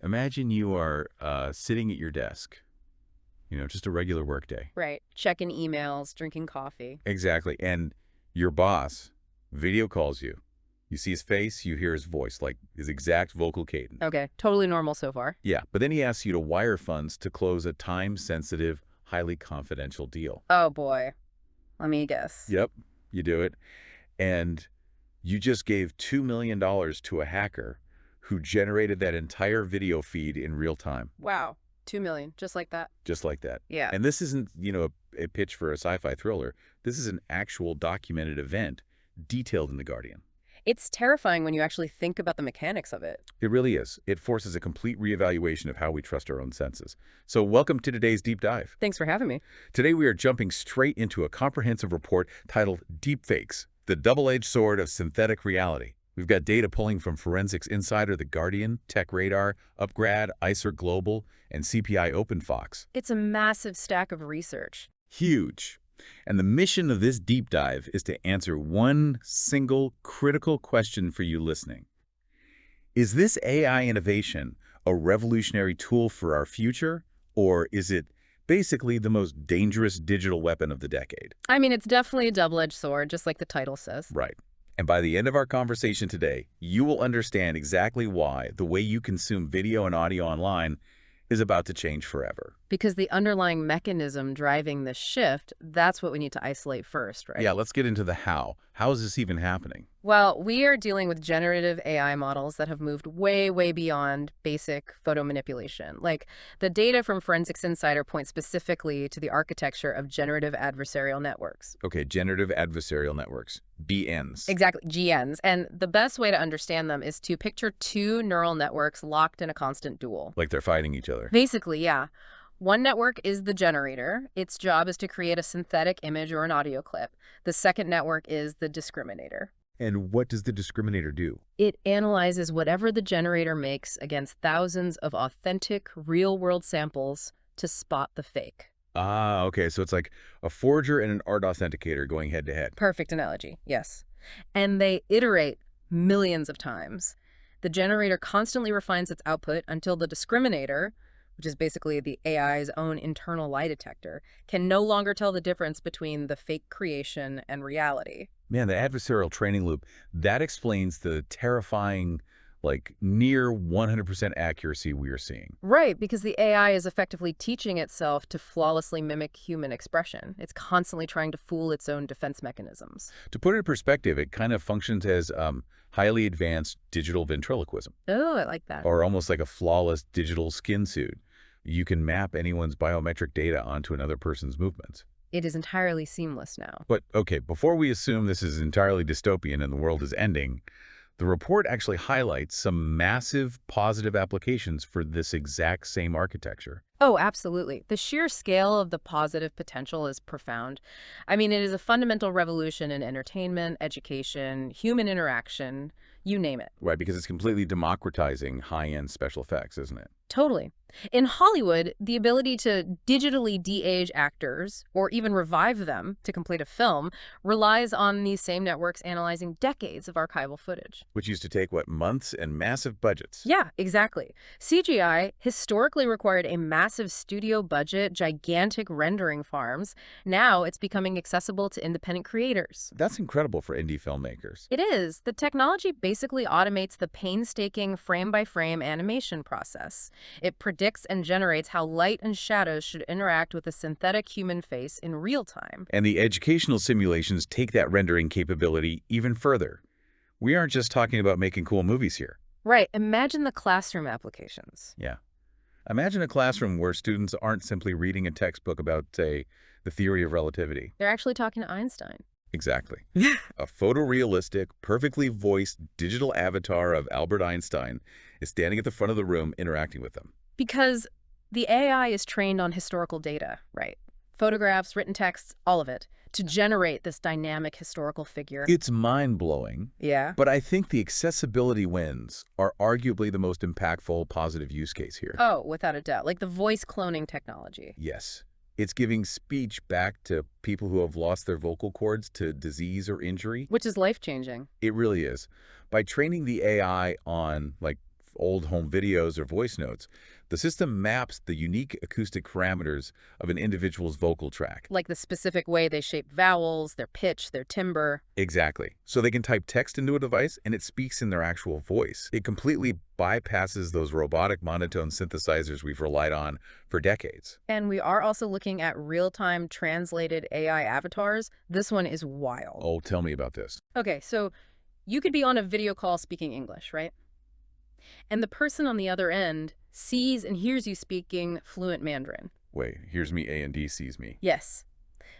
Imagine you are sitting at your desk, just a regular work day. Right. Checking emails, drinking coffee. Exactly. And your boss video calls you. You see his face, you hear his voice, like his exact vocal cadence. Okay. Totally normal so far. Yeah, but then he asks you to wire funds to close a time-sensitive, highly confidential deal. Oh boy. Let me guess. Yep, you do it. And you just gave $2 million to a hacker who generated that entire video feed in real time, Wow. 2 million. Just like that. just like that. Yeah. And this isn't, a pitch for a sci-fi thriller. This is an actual documented event detailed in The Guardian. It's terrifying when you actually think about the mechanics of it. It really is. It forces a complete reevaluation of how we trust our own senses. So welcome to today's deep dive. Thanks for having me. Today we are jumping straight into a comprehensive report titled Deepfakes, the double-edged sword of synthetic reality. We've got data pulling from Forensics Insider, The Guardian, Tech Radar, Upgrad, ICER Global, and CPI OpenFox. It's a massive stack of research. Huge. And the mission of this deep dive is to answer one single critical question for you listening. Is this AI innovation a revolutionary tool for our future, or is it basically the most dangerous digital weapon of the decade? I mean, it's definitely a double-edged sword, just like the title says. Right. And by the end of our conversation today, you will understand exactly why the way you consume video and audio online is about to change forever. Because the underlying mechanism driving this shift, that's what we need to isolate first, right? Yeah, let's get into the how. How is this even happening? Well, we are dealing with generative AI models that have moved way, way beyond basic photo manipulation. Like, the data from Forensics Insider points specifically to the architecture of generative adversarial networks. Okay, generative adversarial networks, BNs. Exactly, GNs. And the best way to understand them is to picture two neural networks locked in a constant duel. Like they're fighting each other. Basically, yeah. One network is the generator. Its job is to create a synthetic image or an audio clip. The second network is the discriminator. And what does the discriminator do? It analyzes whatever the generator makes against thousands of authentic, real-world samples to spot the fake. Ah, okay, so it's like a forger and an art authenticator going head-to-head. Perfect analogy, yes. And they iterate millions of times. The generator constantly refines its output until the discriminator, which is basically the AI's own internal lie detector, can no longer tell the difference between the fake creation and reality. Man, the adversarial training loop, that explains the terrifying, near 100% accuracy we are seeing. Right, because the AI is effectively teaching itself to flawlessly mimic human expression. It's constantly trying to fool its own defense mechanisms. To put it in perspective, it kind of functions as highly advanced digital ventriloquism, Oh, I like that. or almost like a flawless digital skin suit. You can map anyone's biometric data onto another person's movements. It is entirely seamless now. But, okay, before we assume this is entirely dystopian and the world is ending, the report actually highlights some massive positive applications for this exact same architecture. Oh, absolutely. The sheer scale of the positive potential is profound. I mean, it is a fundamental revolution in entertainment, education, human interaction, you name it. Right, because it's completely democratizing high-end special effects, isn't it? Totally. In Hollywood, the ability to digitally de-age actors, or even revive them to complete a film, relies on these same networks analyzing decades of archival footage. Which used to take, months and massive budgets. Yeah, exactly. CGI historically required a massive studio budget, gigantic rendering farms. Now it's becoming accessible to independent creators. That's incredible for indie filmmakers. It is. The technology basically automates the painstaking frame-by-frame animation process. It predicts and generates how light and shadows should interact with a synthetic human face in real time. And the educational simulations take that rendering capability even further. We aren't just talking about making cool movies here. Right. Imagine the classroom applications. Yeah. Imagine a classroom where students aren't simply reading a textbook about, say, the theory of relativity. They're actually talking to Einstein. Exactly. A photorealistic, perfectly voiced digital avatar of Albert Einstein is standing at the front of the room interacting with them. Because the AI is trained on historical data, right? Photographs, written texts, all of it, to generate this dynamic historical figure. It's mind-blowing. Yeah. But I think the accessibility wins are arguably the most impactful positive use case here. Oh, without a doubt. Like the voice cloning technology. Yes. It's giving speech back to people who have lost their vocal cords to disease or injury. Which is life-changing. It really is. By training the AI on, old home videos or voice notes, the system maps the unique acoustic parameters of an individual's vocal track. Like the specific way they shape vowels, their pitch, their timbre. Exactly. So they can type text into a device and it speaks in their actual voice. It completely bypasses those robotic monotone synthesizers we've relied on for decades. And we are also looking at real-time translated AI avatars. This one is wild. Oh, tell me about this. Okay, so you could be on a video call speaking English, right? And the person on the other end sees and hears you speaking fluent Mandarin. Wait, here's me A and D sees me. Yes.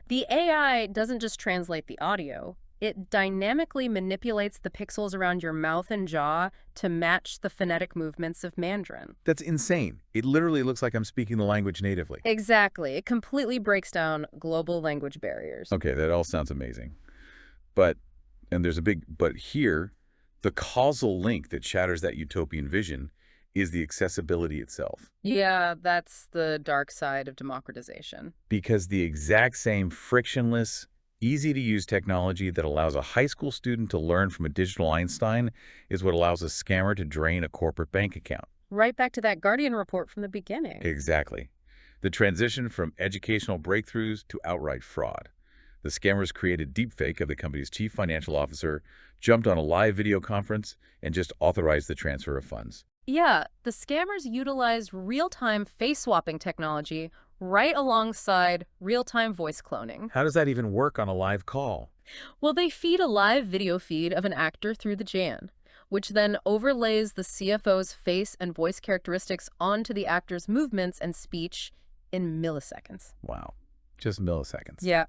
The AI doesn't just translate the audio. It dynamically manipulates the pixels around your mouth and jaw to match the phonetic movements of Mandarin. That's insane. It literally looks like I'm speaking the language natively. Exactly. It completely breaks down global language barriers. Okay, that all sounds amazing. But, and there's a big but here, the causal link that shatters that utopian vision is the accessibility itself. Yeah, that's the dark side of democratization. Because the exact same frictionless, easy-to-use technology that allows a high school student to learn from a digital Einstein is what allows a scammer to drain a corporate bank account. Right back to that Guardian report from the beginning. Exactly. The transition from educational breakthroughs to outright fraud. The scammers created deepfake of the company's chief financial officer, jumped on a live video conference, and just authorized the transfer of funds. Yeah, the scammers utilized real-time face-swapping technology right alongside real-time voice cloning. How does that even work on a live call? Well, they feed a live video feed of an actor through the GAN, which then overlays the CFO's face and voice characteristics onto the actor's movements and speech in milliseconds. Wow, just milliseconds. Yeah.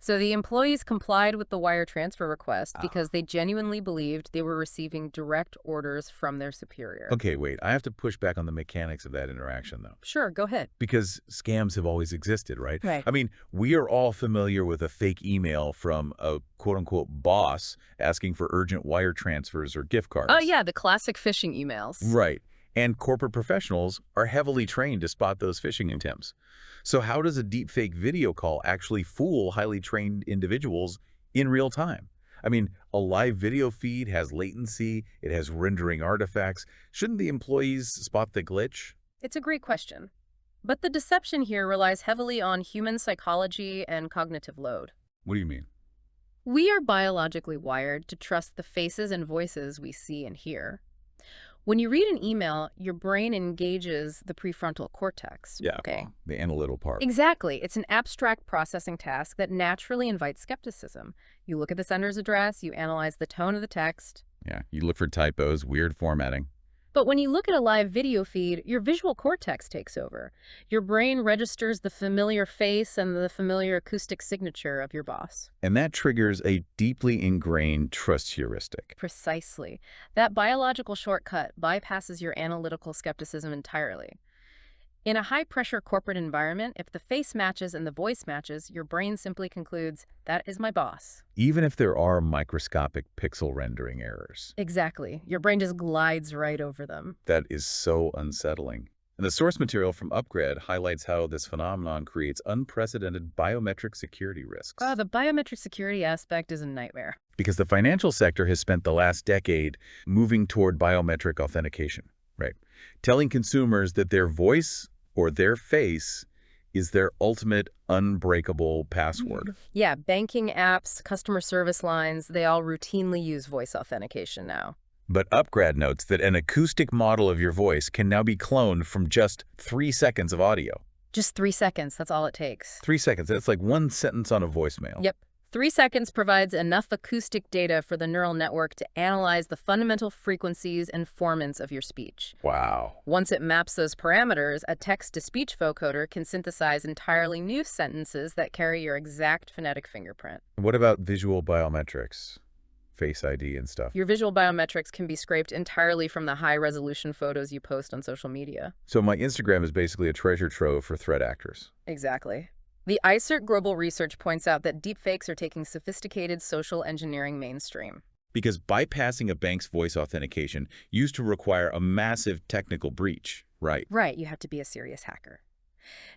So the employees complied with the wire transfer request because they genuinely believed they were receiving direct orders from their superior. Okay, wait, I have to push back on the mechanics of that interaction, though. Sure, go ahead. Because scams have always existed, right? Right. I mean, we are all familiar with a fake email from a quote-unquote boss asking for urgent wire transfers or gift cards. Oh, yeah, the classic phishing emails. Right. And corporate professionals are heavily trained to spot those phishing attempts. So how does a deepfake video call actually fool highly trained individuals in real time? I mean, a live video feed has latency, it has rendering artifacts. Shouldn't the employees spot the glitch? It's a great question. But the deception here relies heavily on human psychology and cognitive load. What do you mean? We are biologically wired to trust the faces and voices we see and hear. When you read an email, your brain engages the prefrontal cortex. Yeah, Okay. well, the analytical part. Exactly. It's an abstract processing task that naturally invites skepticism. You look at the sender's address, you analyze the tone of the text. Yeah, you look for typos, weird formatting. But when you look at a live video feed, your visual cortex takes over. Your brain registers the familiar face and the familiar acoustic signature of your boss. And that triggers a deeply ingrained trust heuristic. Precisely. That biological shortcut bypasses your analytical skepticism entirely. In a high-pressure corporate environment, if the face matches and the voice matches, your brain simply concludes, that is my boss. Even if there are microscopic pixel rendering errors. Exactly. Your brain just glides right over them. That is so unsettling. And the source material from Upgrad highlights how this phenomenon creates unprecedented biometric security risks. Oh, the biometric security aspect is a nightmare. Because the financial sector has spent the last decade moving toward biometric authentication, right? Telling consumers that their voice or their face is their ultimate unbreakable password. Yeah, banking apps, customer service lines, they all routinely use voice authentication now. But Upgrad notes that an acoustic model of your voice can now be cloned from just 3 seconds of audio. Just 3 seconds, that's all it takes. 3 seconds, that's like one sentence on a voicemail. Yep. 3 seconds provides enough acoustic data for the neural network to analyze the fundamental frequencies and formants of your speech. Wow. Once it maps those parameters, a text-to-speech vocoder can synthesize entirely new sentences that carry your exact phonetic fingerprint. What about visual biometrics? Face ID and stuff. Your visual biometrics can be scraped entirely from the high-resolution photos you post on social media. So my Instagram is basically a treasure trove for threat actors. Exactly. The ICERT Global Research points out that deepfakes are taking sophisticated social engineering mainstream. Because bypassing a bank's voice authentication used to require a massive technical breach, right? Right, you have to be a serious hacker.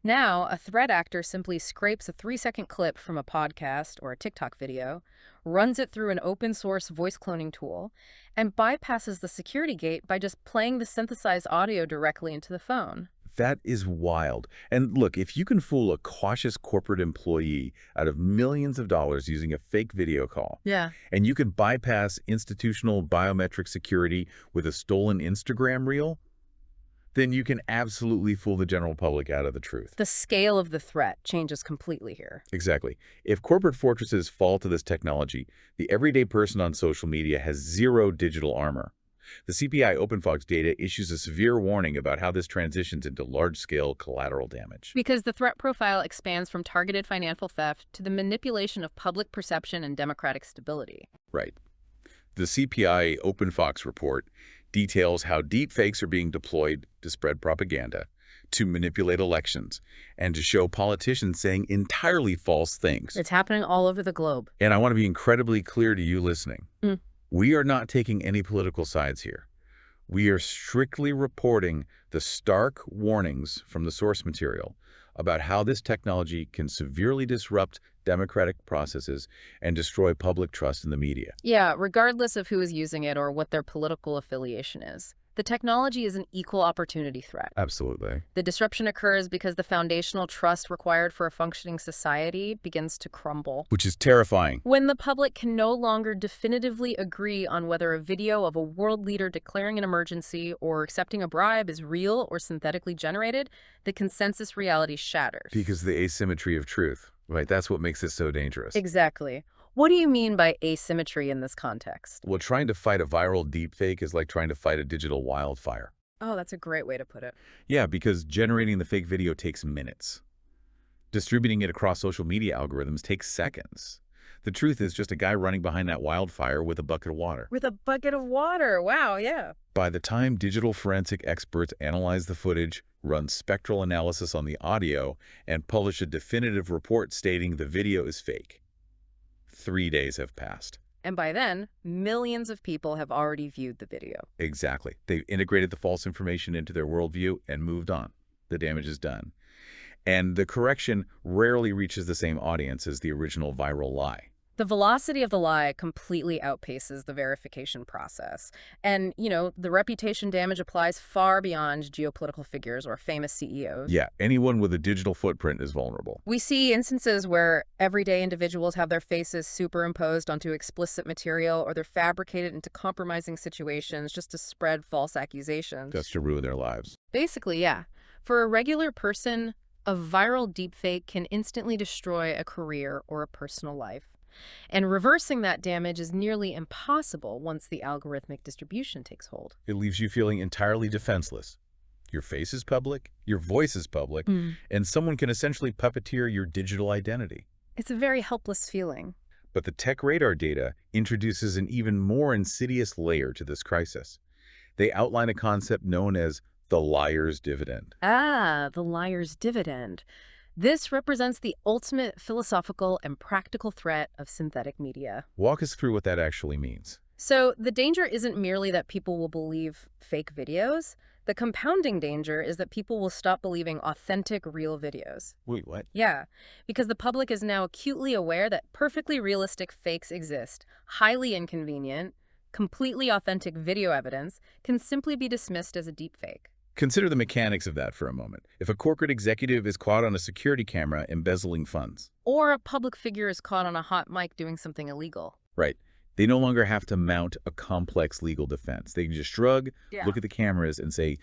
Now, a threat actor simply scrapes a 3-second clip from a podcast or a TikTok video, runs it through an open-source voice cloning tool, and bypasses the security gate by just playing the synthesized audio directly into the phone. That is wild. And look, if you can fool a cautious corporate employee out of millions of dollars using a fake video call, Yeah. and you can bypass institutional biometric security with a stolen Instagram reel, then you can absolutely fool the general public out of the truth. The scale of the threat changes completely here. Exactly. If corporate fortresses fall to this technology, the everyday person on social media has zero digital armor. The CPI OpenFox data issues a severe warning about how this transitions into large-scale collateral damage. Because the threat profile expands from targeted financial theft to the manipulation of public perception and democratic stability. Right. The CPI OpenFox report details how deepfakes are being deployed to spread propaganda, to manipulate elections, and to show politicians saying entirely false things. It's happening all over the globe. And I want to be incredibly clear to you listening. Mm. We are not taking any political sides here. We are strictly reporting the stark warnings from the source material about how this technology can severely disrupt democratic processes and destroy public trust in the media. Yeah, regardless of who is using it or what their political affiliation is. The technology is an equal opportunity threat. Absolutely. The disruption occurs because the foundational trust required for a functioning society begins to crumble. Which is terrifying. When the public can no longer definitively agree on whether a video of a world leader declaring an emergency or accepting a bribe is real or synthetically generated, the consensus reality shatters. Because the asymmetry of truth, right? That's what makes it so dangerous. Exactly. What do you mean by asymmetry in this context? Well, trying to fight a viral deepfake is like trying to fight a digital wildfire. Oh, that's a great way to put it. Yeah, because generating the fake video takes minutes. Distributing it across social media algorithms takes seconds. The truth is just a guy running behind that wildfire with a bucket of water. With a bucket of water. Wow, yeah. By the time digital forensic experts analyze the footage, run spectral analysis on the audio, and publish a definitive report stating the video is fake, 3 days have passed. And by then, millions of people have already viewed the video. Exactly. They've integrated the false information into their worldview and moved on. The damage is done. And the correction rarely reaches the same audience as the original viral lie. The velocity of the lie completely outpaces the verification process. And, the reputation damage applies far beyond geopolitical figures or famous CEOs. Yeah, anyone with a digital footprint is vulnerable. We see instances where everyday individuals have their faces superimposed onto explicit material, or they're fabricated into compromising situations just to spread false accusations. Just to ruin their lives. Basically, yeah. For a regular person, a viral deepfake can instantly destroy a career or a personal life. And reversing that damage is nearly impossible once the algorithmic distribution takes hold. It leaves you feeling entirely defenseless. Your face is public, your voice is public, and someone can essentially puppeteer your digital identity. It's a very helpless feeling. But the Tech Radar data introduces an even more insidious layer to this crisis. They outline a concept known as the liar's dividend. Ah, the liar's dividend. This represents the ultimate philosophical and practical threat of synthetic media. Walk us through what that actually means. So the danger isn't merely that people will believe fake videos. The compounding danger is that people will stop believing authentic, real videos. Wait, what? Yeah, because the public is now acutely aware that perfectly realistic fakes exist, highly inconvenient, completely authentic video evidence can simply be dismissed as a deepfake. Consider the mechanics of that for a moment. If a corporate executive is caught on a security camera embezzling funds, or a public figure is caught on a hot mic doing something illegal. Right. They no longer have to mount a complex legal defense. They can just shrug, look at the cameras, and say,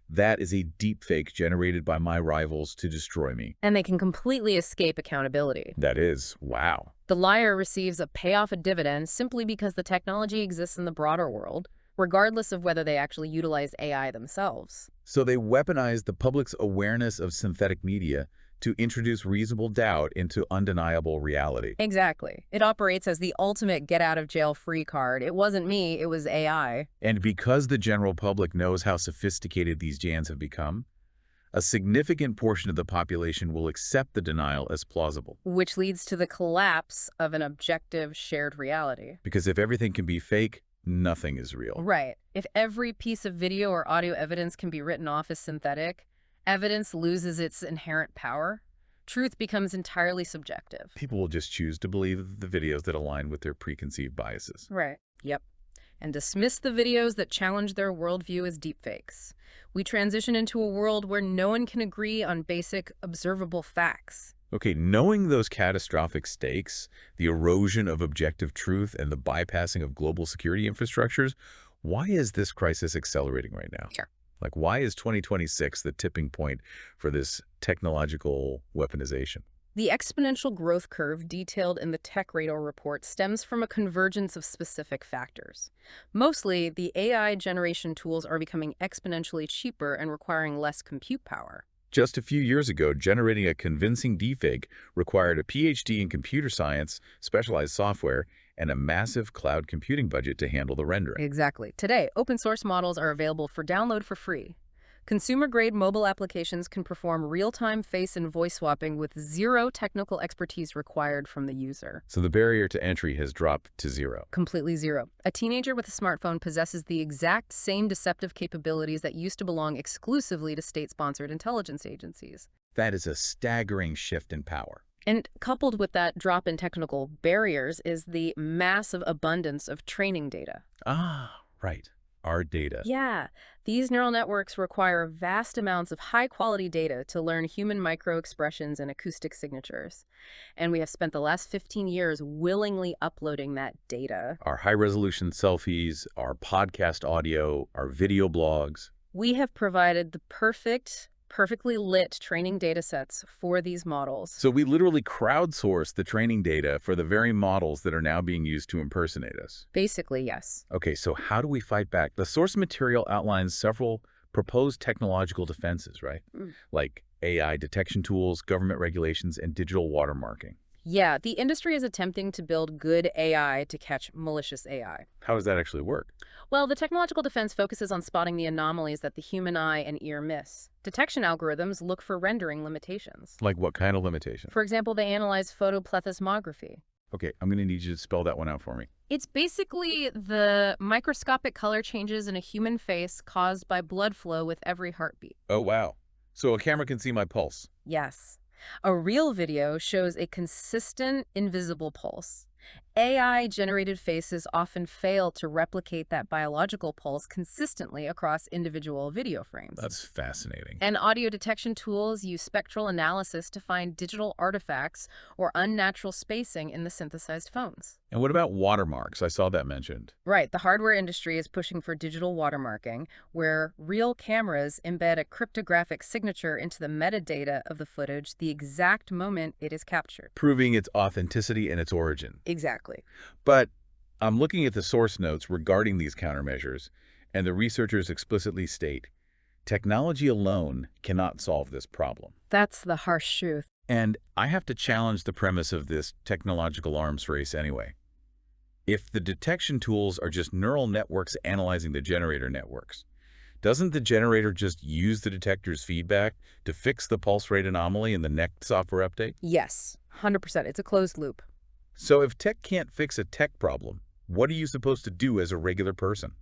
that is a deepfake generated by my rivals to destroy me. And they can completely escape accountability. That is, wow. The liar receives a payoff, a dividend, simply because the technology exists in the broader world, regardless of whether they actually utilize AI themselves. So they weaponize the public's awareness of synthetic media to introduce reasonable doubt into undeniable reality. Exactly. It operates as the ultimate get-out-of-jail-free card. It wasn't me, it was AI. And because the general public knows how sophisticated these jams have become, a significant portion of the population will accept the denial as plausible. Which leads to the collapse of an objective shared reality. Because if everything can be fake, nothing is real. Right. If every piece of video or audio evidence can be written off as synthetic, Evidence loses its inherent power. Truth becomes entirely subjective. People will just choose to believe the videos that align with their preconceived biases. Right. Yep. And dismiss the videos that challenge their worldview as deepfakes. We transition into a world where no one can agree on basic, observable facts. Okay, knowing those catastrophic stakes, the erosion of objective truth, and the bypassing of global security infrastructures, why is this crisis accelerating right now? Sure. Like, why is 2026 the tipping point for this technological weaponization? The exponential growth curve detailed in the Tech Radar report stems from a convergence of specific factors. Mostly, the AI generation tools are becoming exponentially cheaper and requiring less compute power. Just a few years ago, generating a convincing deepfake required a PhD in computer science, specialized software, and a massive cloud computing budget to handle the rendering. Exactly. Today, open source models are available for download for free. Consumer-grade mobile applications can perform real-time face and voice swapping with zero technical expertise required from the user. So the barrier to entry has dropped to zero. Completely zero. A teenager with a smartphone possesses the exact same deceptive capabilities that used to belong exclusively to state-sponsored intelligence agencies. That is a staggering shift in power. And coupled with that drop in technical barriers is the massive abundance of training data. Ah, right. Our data. Yeah, these neural networks require vast amounts of high-quality data to learn human micro-expressions and acoustic signatures. And we have spent the last 15 years willingly uploading that data. Our high-resolution selfies, our podcast audio, our video blogs. We have provided the perfectly lit training data sets for these models. So we literally crowdsourced the training data for the very models that are now being used to impersonate us. Basically, yes. Okay, so how do we fight back? The source material outlines several proposed technological defenses, right? Like AI detection tools, government regulations, and digital watermarking. Yeah, the industry is attempting to build good AI to catch malicious AI. How does that actually work? Well, the technological defense focuses on spotting the anomalies that the human eye and ear miss. Detection algorithms look for rendering limitations. Like what kind of limitation? For example, they analyze photoplethysmography. Okay, I'm going to need you to spell that one out for me. It's basically the microscopic color changes in a human face caused by blood flow with every heartbeat. Oh, wow. So a camera can see my pulse. Yes. A real video shows a consistent, invisible pulse. AI-generated faces often fail to replicate that biological pulse consistently across individual video frames. That's fascinating. And audio detection tools use spectral analysis to find digital artifacts or unnatural spacing in the synthesized phones. And what about watermarks? I saw that mentioned. Right, the hardware industry is pushing for digital watermarking, where real cameras embed a cryptographic signature into the metadata of the footage the exact moment it is captured. Proving its authenticity and its origin. Exactly. But I'm looking at the source notes regarding these countermeasures, and the researchers explicitly state, technology alone cannot solve this problem. That's the harsh truth. And I have to challenge the premise of this technological arms race anyway. If the detection tools are just neural networks analyzing the generator networks, doesn't the generator just use the detector's feedback to fix the pulse rate anomaly in the next software update? Yes, 100%. It's a closed loop. So if tech can't fix a tech problem, what are you supposed to do as a regular person?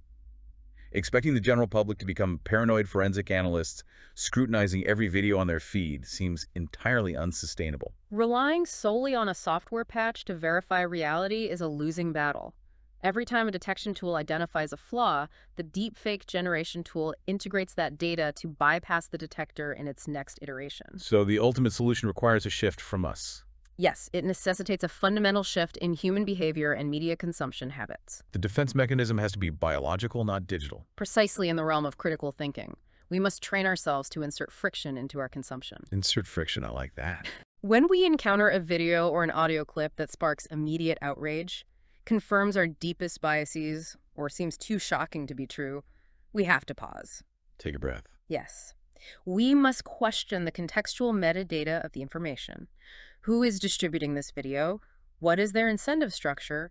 Expecting the general public to become paranoid forensic analysts scrutinizing every video on their feed seems entirely unsustainable. Relying solely on a software patch to verify reality is a losing battle. Every time a detection tool identifies a flaw, the deepfake generation tool integrates that data to bypass the detector in its next iteration. So the ultimate solution requires a shift from us. Yes, it necessitates a fundamental shift in human behavior and media consumption habits. The defense mechanism has to be biological, not digital. Precisely in the realm of critical thinking. We must train ourselves to insert friction into our consumption. Insert friction, I like that. When we encounter a video or an audio clip that sparks immediate outrage, confirms our deepest biases, or seems too shocking to be true, we have to pause. Take a breath. Yes. We must question the contextual metadata of the information. Who is distributing this video? What is their incentive structure?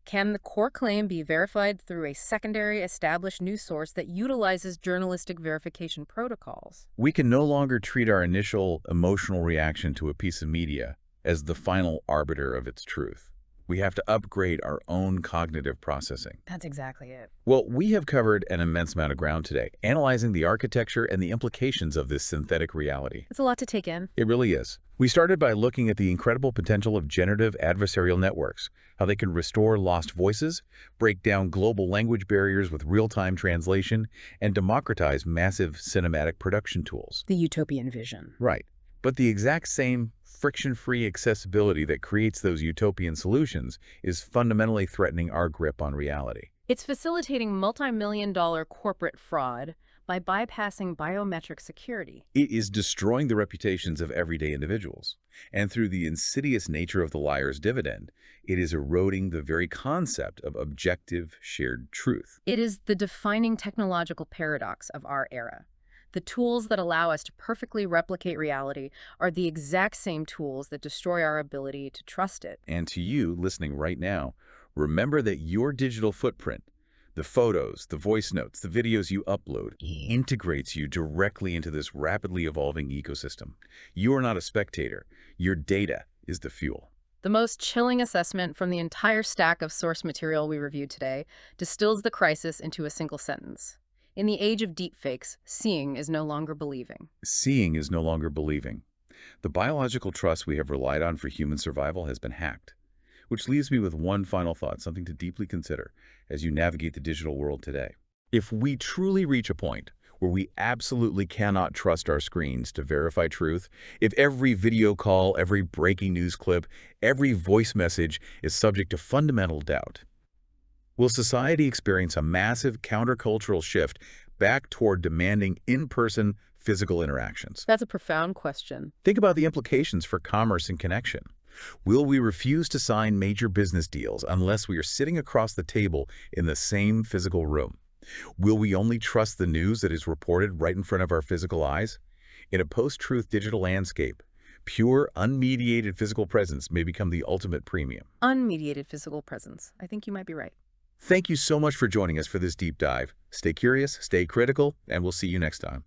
Can the core claim be verified through a secondary established news source that utilizes journalistic verification protocols? We can no longer treat our initial emotional reaction to a piece of media as the final arbiter of its truth. We have to upgrade our own cognitive processing. That's exactly it. Well, we have covered an immense amount of ground today, analyzing the architecture and the implications of this synthetic reality. It's a lot to take in. It really is. We started by looking at the incredible potential of generative adversarial networks, how they can restore lost voices, break down global language barriers with real-time translation, and democratize massive cinematic production tools. The utopian vision. Right. But the exact same friction-free accessibility that creates those utopian solutions is fundamentally threatening our grip on reality. It's facilitating multi-million-dollar corporate fraud by bypassing biometric security. It is destroying the reputations of everyday individuals. And through the insidious nature of the liar's dividend, it is eroding the very concept of objective shared truth. It is the defining technological paradox of our era. The tools that allow us to perfectly replicate reality are the exact same tools that destroy our ability to trust it. And to you, listening right now, remember that your digital footprint, the photos, the voice notes, the videos you upload, integrates you directly into this rapidly evolving ecosystem. You are not a spectator. Your data is the fuel. The most chilling assessment from the entire stack of source material we reviewed today distills the crisis into a single sentence. In the age of deepfakes, seeing is no longer believing. Seeing is no longer believing. The biological trust we have relied on for human survival has been hacked. Which leaves me with one final thought, something to deeply consider as you navigate the digital world today. If we truly reach a point where we absolutely cannot trust our screens to verify truth, if every video call, every breaking news clip, every voice message is subject to fundamental doubt, will society experience a massive countercultural shift back toward demanding in-person physical interactions? That's a profound question. Think about the implications for commerce and connection. Will we refuse to sign major business deals unless we are sitting across the table in the same physical room? Will we only trust the news that is reported right in front of our physical eyes? In a post-truth digital landscape, pure, unmediated physical presence may become the ultimate premium. Unmediated physical presence. I think you might be right. Thank you so much for joining us for this deep dive. Stay curious, stay critical, and we'll see you next time.